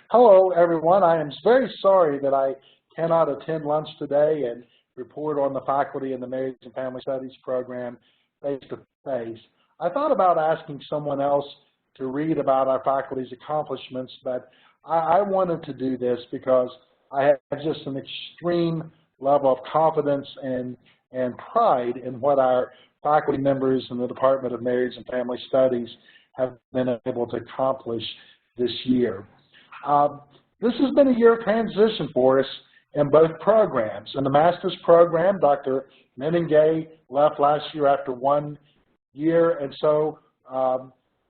Hello, everyone. I am very sorry that I cannot attend lunch today and report on the faculty in the Marriage and Family Studies program face-to-face. I thought about asking someone else to read about our faculty's accomplishments, but I wanted to do this because I have just an extreme level of confidence and pride in what our faculty members in the Department of Marriage and Family Studies have been able to accomplish this year. This has been a year of transition for us in both programs. In the master's program, Dr. Meningay left last year after 1 year, and so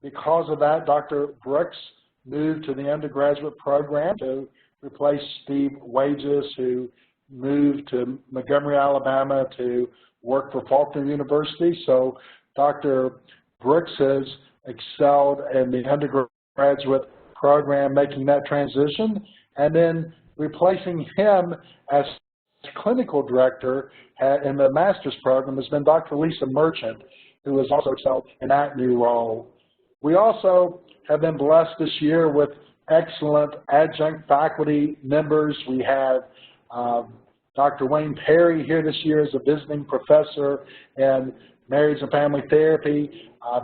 because of that, Dr. Brooks moved to the undergraduate program to replace Steve Wages, who moved to Montgomery, Alabama to work for Faulkner University. So Dr. Brooks has excelled in the undergraduate program, making that transition, and then replacing him as clinical director in the master's program has been Dr. Lisa Merchant, who has also excelled in that new role. We also have been blessed this year with excellent adjunct faculty members. We have Dr. Wayne Perry here this year as a visiting professor in marriage and family therapy.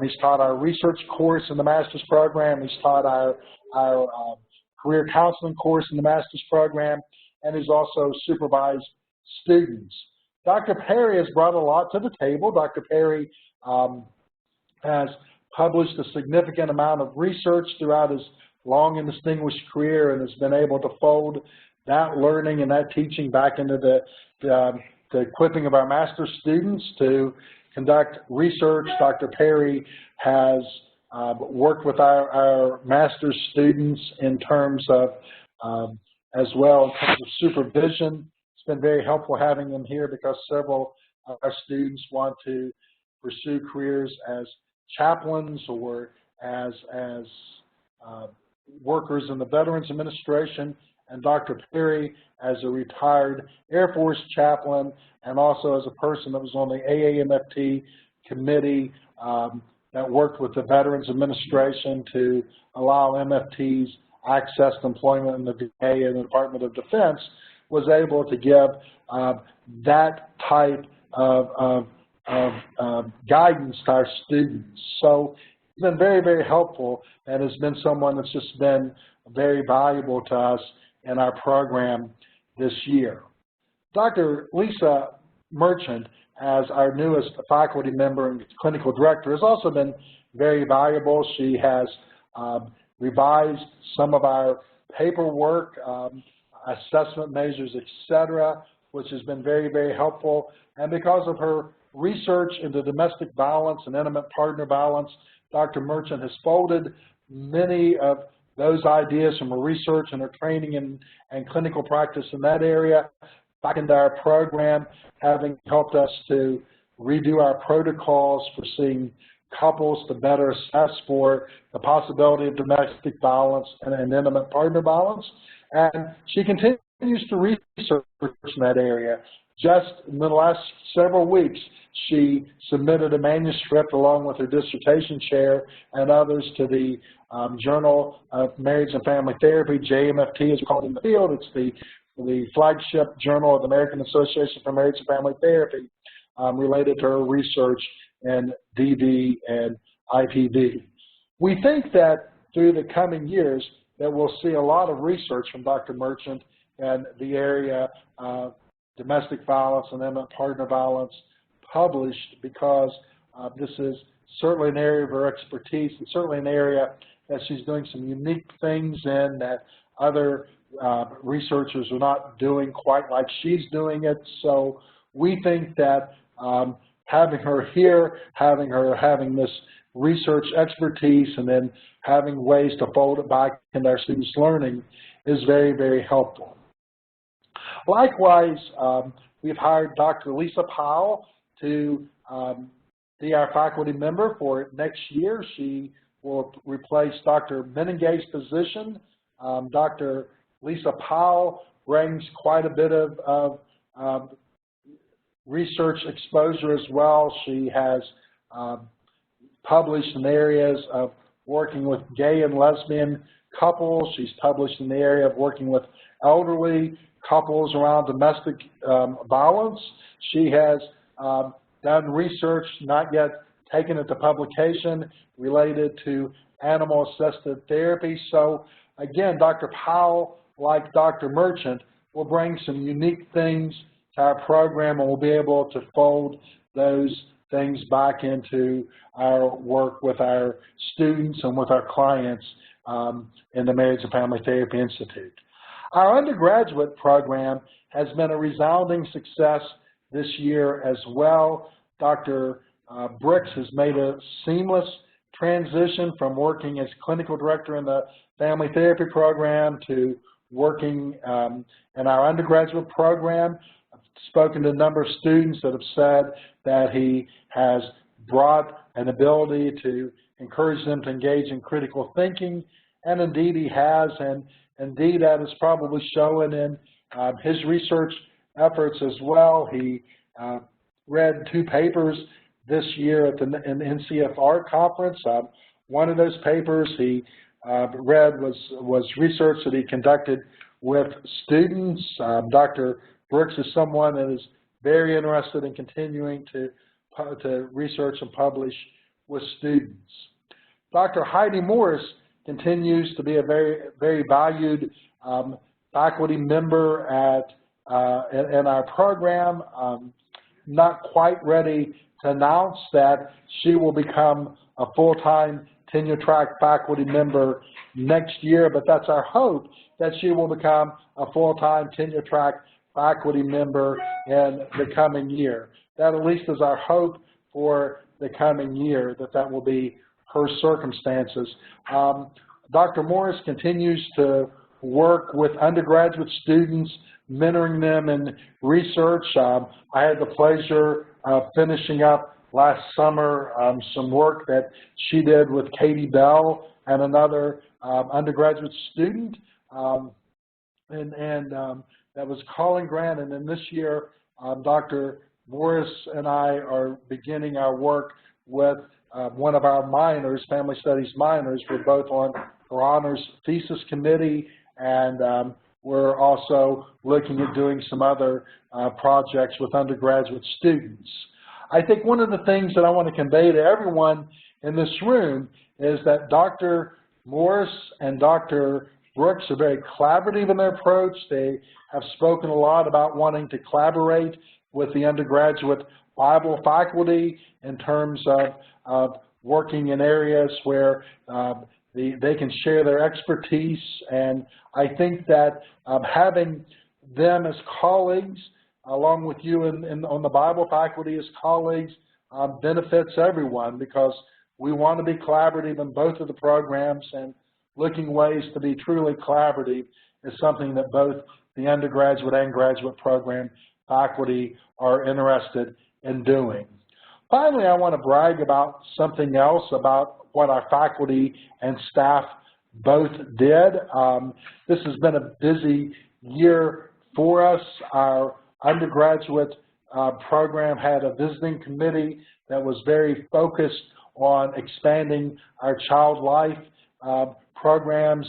He's taught our research course in the master's program. He's taught our career counseling course in the master's program, and he's also supervised students. Dr. Perry has brought a lot to the table. Dr. Perry has published a significant amount of research throughout his long and distinguished career and has been able to fold that learning and that teaching back into the equipping of our master's students to conduct research. Dr. Perry has worked with our master's students in terms of, as well, in terms of supervision. It's been very helpful having them here because several of our students want to pursue careers as chaplains or as workers in the Veterans Administration, and Dr. Perry as a retired Air Force chaplain and also as a person that was on the AAMFT committee that worked with the Veterans Administration to allow MFTs access to employment in the VA and the Department of Defense, was able to give that type of guidance to our students. So it's been very, very helpful and has been someone that's just been very valuable to us in our program this year. Dr. Lisa Merchant, as our newest faculty member and clinical director, has also been very valuable. She has revised some of our paperwork, assessment measures, etc., which has been very, very helpful. And because of her research into domestic violence and intimate partner violence, Dr. Merchant has folded many of those ideas from her research and her training and clinical practice in that area back into our program, having helped us to redo our protocols for seeing couples to better assess for the possibility of domestic violence and intimate partner violence. And she continues to research in that area. Just in the last several weeks, she submitted a manuscript along with her dissertation chair and others to the Journal of Marriage and Family Therapy, JMFT is called in the field. It's the flagship journal of the American Association for Marriage and Family Therapy related to her research in DV and IPV. We think that through the coming years that we'll see a lot of research from Dr. Merchant in the area of domestic violence and intimate partner violence published, because this is certainly an area of her expertise and certainly an area that she's doing some unique things in that other researchers are not doing quite like she's doing it. So we think that having her here, having this research expertise and then having ways to fold it back into our students' learning is very, very helpful. Likewise, we've hired Dr. Lisa Powell to be our faculty member for next year. She will replace Dr. Meningay's position. Dr. Lisa Powell brings quite a bit of research exposure as well. She has published in areas of working with gay and lesbian couples. She's published in the area of working with elderly couples around domestic violence. She has done research, not yet taken it to publication, related to animal-assisted therapy. So again, Dr. Powell, like Dr. Merchant, will bring some unique things to our program, and we'll be able to fold those things back into our work with our students and with our clients in the Marriage and Family Therapy Institute. Our undergraduate program has been a resounding success this year as well. Dr. Brooks has made a seamless transition from working as clinical director in the family therapy program to working in our undergraduate program. I've spoken to a number of students that have said that he has brought an ability to encourage them to engage in critical thinking, and indeed he has, and indeed that is probably showing in his research efforts as well. He read 2 papers this year at the NCFR conference. One of those papers he read was research that he conducted with students. Dr. Brooks is someone that is very interested in continuing to research and publish with students. Dr. Heidi Morris continues to be a very valued faculty member in our program. Not quite ready to announce that she will become a full-time tenure-track faculty member next year, but that's our hope, that she will become a full-time tenure-track faculty member in the coming year. That at least is our hope for the coming year, that will be her circumstances. Dr. Morris continues to work with undergraduate students, mentoring them in research. I had the pleasure of finishing up last summer some work that she did with Katie Bell and another undergraduate student, that was Colin Grant. And then this year, Dr. Morris and I are beginning our work with one of our minors, family studies minors. We're both on our honors thesis committee, and we're also looking at doing some other projects with undergraduate students. I think one of the things that I want to convey to everyone in this room is that Dr. Morris and Dr. Brooks are very collaborative in their approach. They have spoken a lot about wanting to collaborate with the undergraduate Bible faculty in terms of working in areas where they can share their expertise. And I think that having them as colleagues, along with you on the Bible faculty as colleagues, benefits everyone, because we want to be collaborative in both of the programs, and looking ways to be truly collaborative is something that both the undergraduate and graduate program faculty are interested in doing. Finally, I want to brag about something else about what our faculty and staff both did. This has been a busy year for us. Our undergraduate program had a visiting committee that was very focused on expanding our child life programs.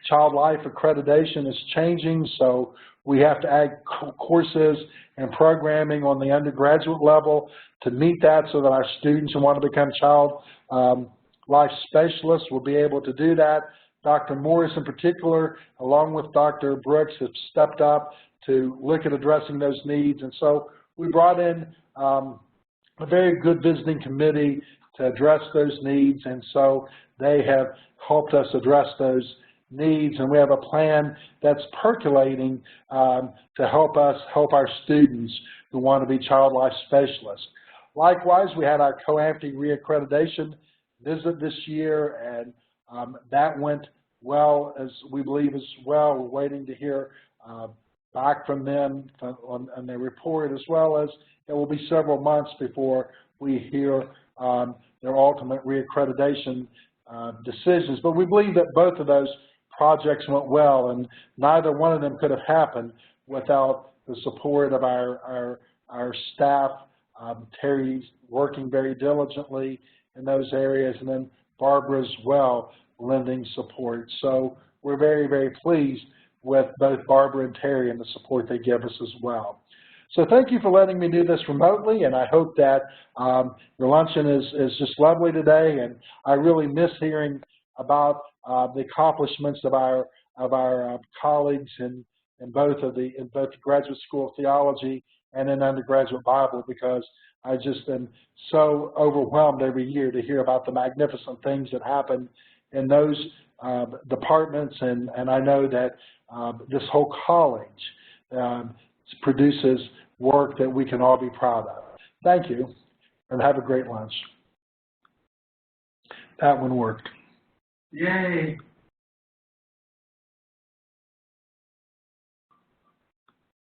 Child life accreditation is changing, so we have to add courses and programming on the undergraduate level to meet that, so that our students who want to become child life specialists will be able to do that. Dr. Morris in particular, along with Dr. Brooks, have stepped up to look at addressing those needs, and so we brought in a very good visiting committee to address those needs, and so they have helped us address those needs, and we have a plan that's percolating to help our students who want to be child life specialists. Likewise, we had our co-amputee reaccreditation visit this year, and that went well, as we believe as well. We're waiting to hear back from them on their report, as well as it will be several months before we hear their ultimate reaccreditation decisions. But we believe that both of those projects went well, and neither one of them could have happened without the support of our staff. Terry's working very diligently in those areas, and then Barbara as well, lending support. So we're very, very pleased with both Barbara and Terry and the support they give us as well. So thank you for letting me do this remotely, and I hope that your luncheon is just lovely today, and I really miss hearing about the accomplishments of our colleagues in both the Graduate School of Theology and in undergraduate Bible, because I just am so overwhelmed every year to hear about the magnificent things that happen in those departments, and I know that this whole college produces work that we can all be proud of. Thank you, and have a great lunch. That one worked. Yay!